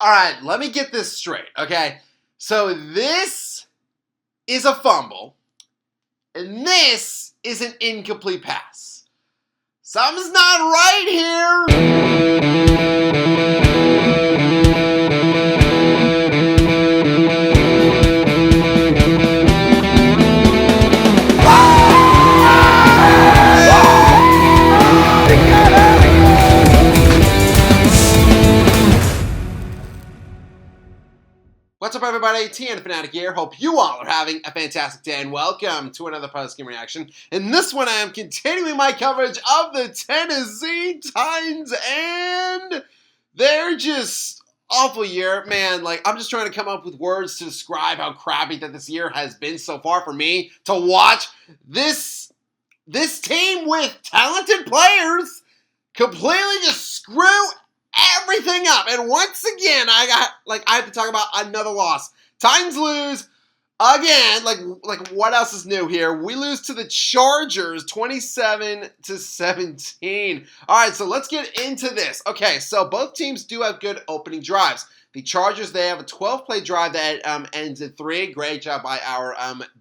All right, let me get this straight, okay? So this is a fumble, and this is an incomplete pass. Something's not right here. What's up, everybody? TN Fanatic here. Hope you all are having a fantastic day, and welcome to another post-game reaction. In this one, I am continuing my coverage of the Tennessee Titans, and they're just awful year. Man, I'm just trying to come up with words to describe how crappy that this year has been so far for me to watch this team with talented players completely just screw everything up. And once again, I have to talk about another loss. Titans lose again. What else is new here? We lose to the Chargers 27-17. All right, so let's get into this. Okay, so both teams do have good opening drives. The Chargers, they have a 12-play drive that ends in 3. Great job by our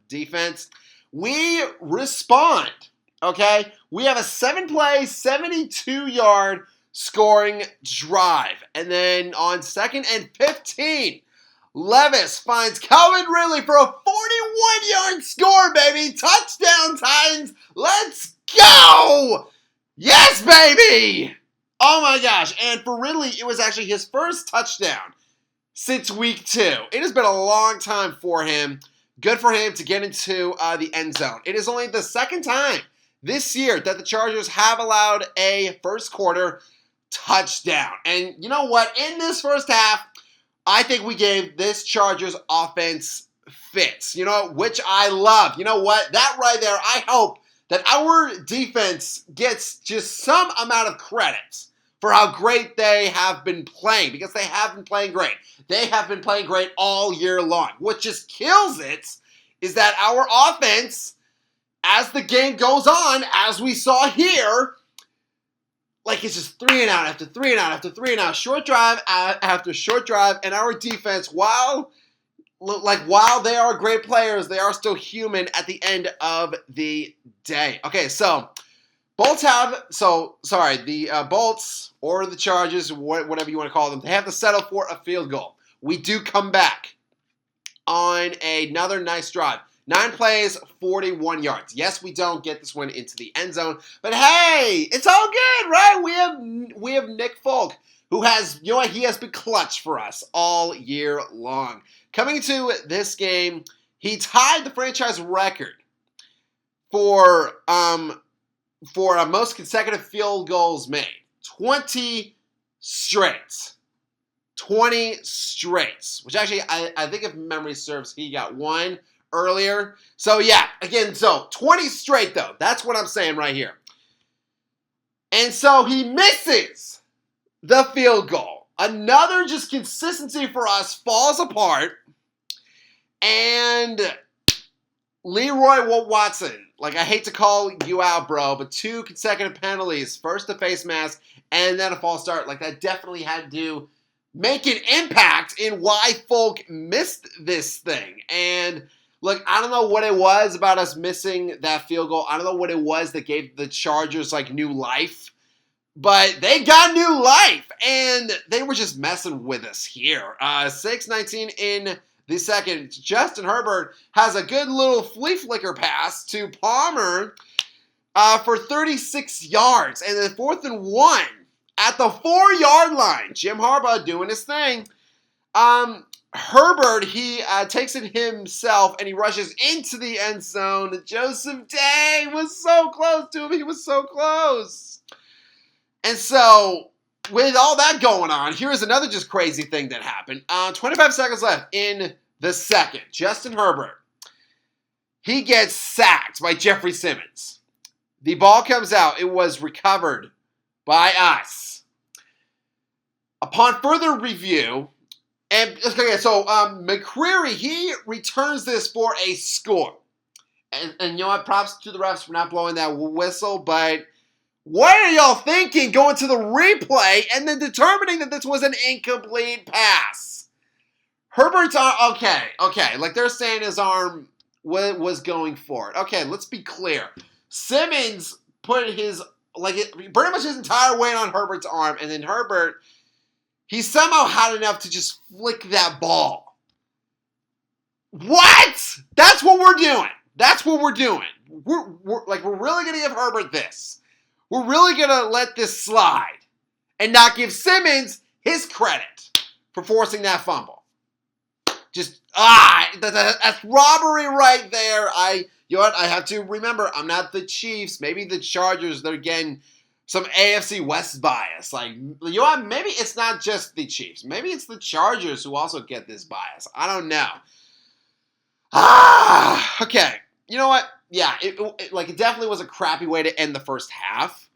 defense. We respond, okay? We have a 7-play, 72-yard scoring drive. And then on 2nd and 15, Levis finds Calvin Ridley for a 41-yard score, baby. Touchdown, Titans. Let's go. Yes, baby. Oh, my gosh. And for Ridley, it was actually his first touchdown since week 2. It has been a long time for him. Good for him to get into the end zone. It is only the second time this year that the Chargers have allowed a first quarter touchdown. And you know what? In this first half, I think we gave this Chargers offense fits, which I love. You know what? That right there, I hope that our defense gets just some amount of credit for how great they have been playing, because they have been playing great. They have been playing great all year long. What just kills it is that our offense, as the game goes on, as we saw here, it's just 3 and out after 3 and out after 3 and out, short drive after short drive, and our defense, while they are great players, they are still human at the end of the day. Okay, so Bolts the Bolts or the Chargers, whatever you want to call them, they have to settle for a field goal. We do come back on another nice drive. 9 plays, 41 yards. Yes, we don't get this one into the end zone, but hey, it's all good, right? We have Nick Folk, who has, he has been clutch for us all year long. Coming into this game, he tied the franchise record for most consecutive field goals made. 20 straight. 20 straights, which actually, I think if memory serves, he got 1 earlier. So yeah, again, 20 straight though. That's what I'm saying right here. And so he misses the field goal. Another just consistency for us falls apart. And Leroy Watson, I hate to call you out, bro, but 2 consecutive penalties. First a face mask and then a false start. That definitely had to make an impact in why Folk missed this thing. And look, I don't know what it was about us missing that field goal. I don't know what it was that gave the Chargers, new life. But they got new life, and they were just messing with us here. 6:19 in the second. Justin Herbert has a good little flea flicker pass to Palmer for 36 yards. And then 4th and 1 at the 4-yard line. Jim Harbaugh doing his thing. Herbert, he takes it himself, and he rushes into the end zone. Joseph Day was so close to him. He was so close. And so, with all that going on, here's another just crazy thing that happened. 25 seconds left in the second. Justin Herbert, he gets sacked by Jeffrey Simmons. The ball comes out. It was recovered by us. Upon further review, McCreary, he returns this for a score. And you know what? Props to the refs for not blowing that whistle, but What are y'all thinking going to the replay and then determining that this was an incomplete pass? Herbert's arm, okay. Like they're saying his arm was going forward. Okay, let's be clear. Simmons put pretty much his entire weight on Herbert's arm, and then Herbert, he somehow had enough to just flick that ball. What? That's what we're doing. That's what we're doing. We're really gonna give Herbert this. We're really gonna let this slide and not give Simmons his credit for forcing that fumble. That's robbery right there. You know what? I have to remember, I'm not the Chiefs. Maybe the Chargers, they're getting some AFC West bias. Like, you know what? Maybe it's not just the Chiefs. Maybe it's the Chargers who also get this bias. I don't know. Okay. You know what? Yeah, it definitely was a crappy way to end the first half.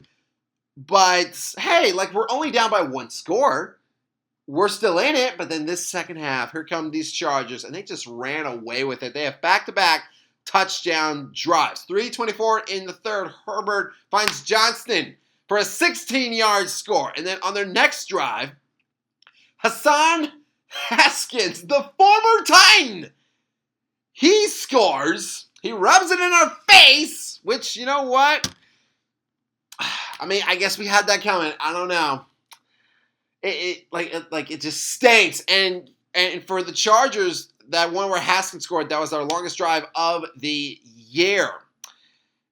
But, hey, like, we're only down by one score. We're still in it, but then this second half, here come these Chargers, and they just ran away with it. They have back-to-back touchdown drives. 3:24 in the third, Herbert finds Johnston for a 16-yard score. And then on their next drive, Hassan Haskins, the former Titan, he scores. He rubs it in our face, which, you know what? I mean, I guess we had that coming. I don't know. It just stinks. And for the Chargers, that one where Haskins scored, that was our longest drive of the year.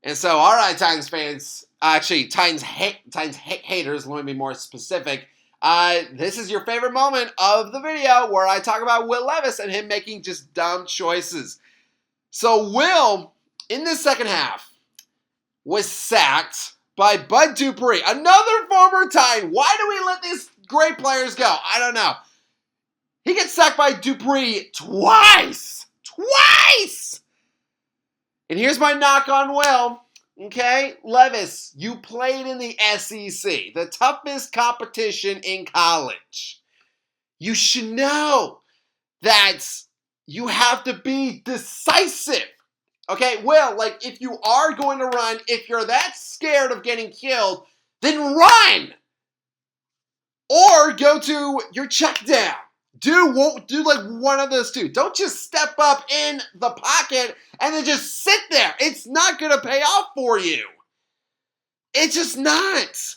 And so, all right, Titans fans, actually, Titans haters, let me be more specific. This is your favorite moment of the video where I talk about Will Levis and him making just dumb choices. So Will, in this second half, was sacked by Bud Dupree, another former Titan. Why do we let these great players go? I don't know. He gets sacked by Dupree twice. Twice! And here's my knock on Will. Okay, Levis, you played in the SEC, the toughest competition in college. You should know that you have to be decisive. Okay, Will, like, if you are going to run, if you're that scared of getting killed, then run! Or go to your check down. Do like one of those two. Don't just step up in the pocket and then just sit there. It's not going to pay off for you. It's just not.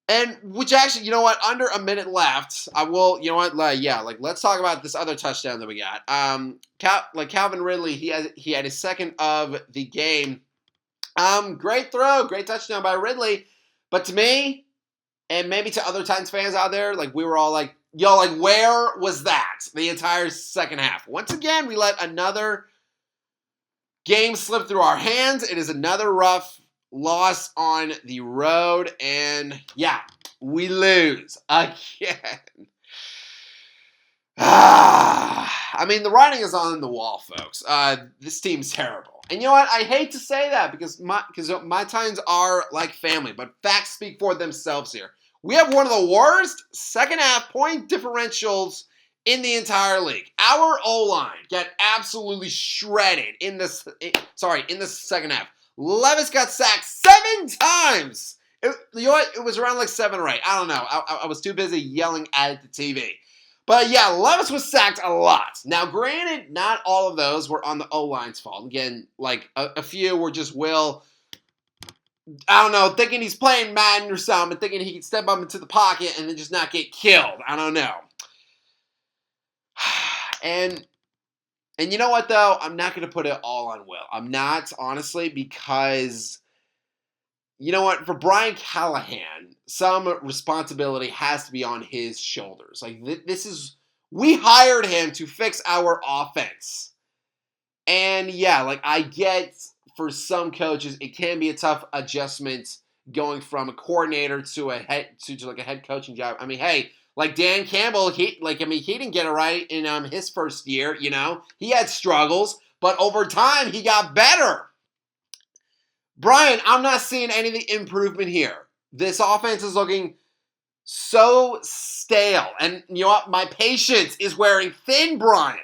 And which actually, you know what? Under a minute left, I will, you know what? Let's talk about this other touchdown that we got. Calvin Ridley, he had his second of the game. Great throw, great touchdown by Ridley. But to me, and maybe to other Titans fans out there, like we were all like, yo, like where was that the entire second half? Once again, we let another game slip through our hands. It is another rough loss on the road, and yeah, we lose again. I mean, the writing is on the wall, folks. This team's terrible. And you know what? I hate to say that because my Titans are like family, but facts speak for themselves here. We have one of the worst second half point differentials in the entire league. Our O-line got absolutely shredded in this second half. Levis got sacked 7 times. You know what? It was around like 7 or 8. I don't know. I was too busy yelling at the TV. But yeah, Levis was sacked a lot. Now, granted, not all of those were on the O-line's fault. Again, like a few were just Will, I don't know, thinking he's playing Madden or something, thinking he can step up into the pocket and then just not get killed. I don't know. And you know what, though? I'm not going to put it all on Will. I'm not, honestly, because, you know what? For Brian Callahan, some responsibility has to be on his shoulders. Like, we hired him to fix our offense. And, yeah, like, I get for some coaches, it can be a tough adjustment going from a coordinator to a head coaching job. I mean, hey, like Dan Campbell, he didn't get it right in his first year, you know. He had struggles, but over time, he got better. Brian, I'm not seeing any improvement here. This offense is looking so stale. And you know what? My patience is wearing thin, Brian.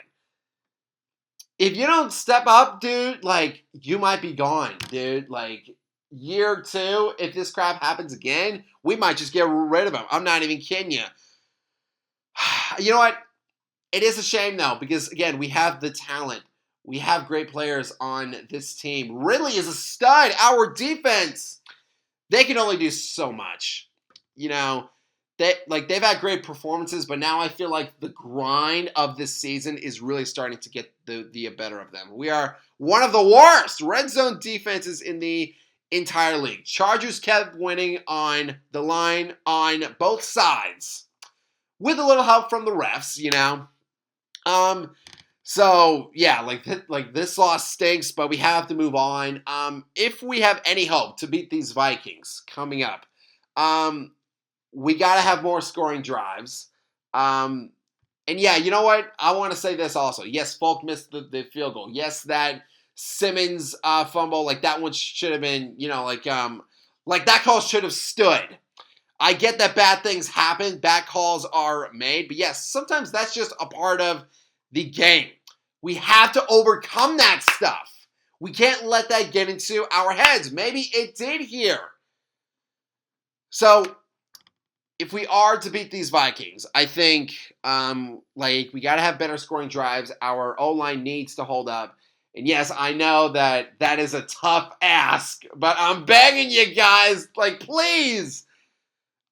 If you don't step up, dude, like, you might be gone, dude. Like, year 2, if this crap happens again, we might just get rid of him. I'm not even kidding you. You know what? It is a shame, though, because, again, we have the talent. We have great players on this team. Ridley is a stud. Our defense, they can only do so much. You know, they've had great performances, but now I feel like the grind of this season is really starting to get the better of them. We are one of the worst red zone defenses in the entire league. Chargers kept winning on the line on both sides with a little help from the refs, you know. So yeah, like this loss stinks, but we have to move on. If we have any hope to beat these Vikings coming up, we got to have more scoring drives. And yeah, you know what? I want to say this also. Yes, Folk missed the field goal. Yes, that Simmons fumble, like that one should have been, you know, like that call should have stood. I get that bad things happen, bad calls are made, but yes, sometimes that's just a part of the game. We have to overcome that stuff. We can't let that get into our heads. Maybe it did here. So, if we are to beat these Vikings, I think we got to have better scoring drives. Our O-line needs to hold up. And yes, I know that is a tough ask, but I'm begging you guys, like, please.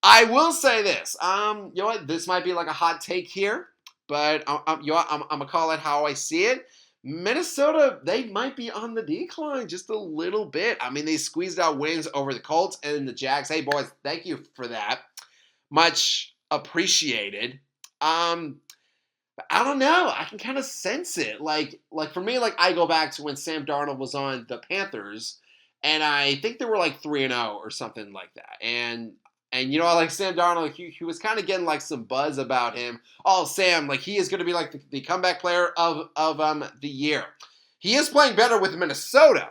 I will say this. You know what? This might be like a hot take here, but I'm going to call it how I see it. Minnesota, they might be on the decline just a little bit. I mean, they squeezed out wins over the Colts and the Jags. Hey, boys, thank you for that. Much appreciated. But I don't know. I can kind of sense it. Like for me, like I go back to when Sam Darnold was on the Panthers, and I think they were like 3-0 or something like that. And you know, like Sam Darnold, he was kind of getting like some buzz about him. Oh, Sam, like he is going to be like the comeback player of the year. He is playing better with Minnesota.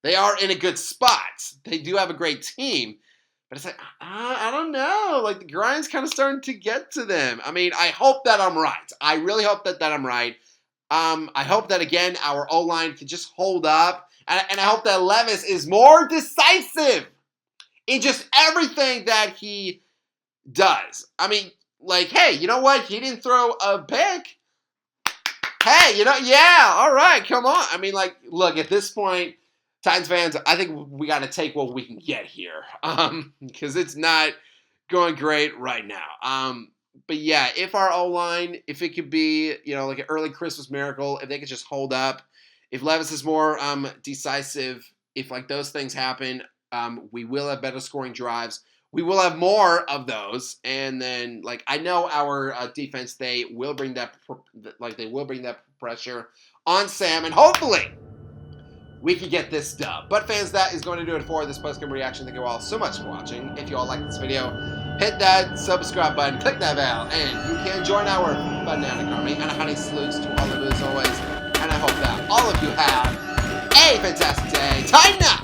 They are in a good spot. They do have a great team. But it's like, I don't know. Like, the grind's kind of starting to get to them. I mean, I hope that I'm right. I really hope that I'm right. I hope that, again, our O-line can just hold up. And I hope that Levis is more decisive in just everything that he does. I mean, like, hey, you know what? He didn't throw a pick. Hey, you know, yeah, all right, come on. I mean, like, look, at this point, Titans fans, I think we got to take what we can get here, because it's not going great right now. But yeah, if our O-line, if it could be, you know, like an early Christmas miracle, if they could just hold up, if Levis is more decisive, if like those things happen, we will have better scoring drives. We will have more of those, and then like I know our defense, they will bring that pressure on Sam, and hopefully we can get this dub. But fans, that is going to do it for this post-game reaction. Thank you all so much for watching. If you all like this video, hit that subscribe button, click that bell, and you can join our Fanatic Army. And a honey salutes to all of you as always. And I hope that all of you have a fantastic day. Time now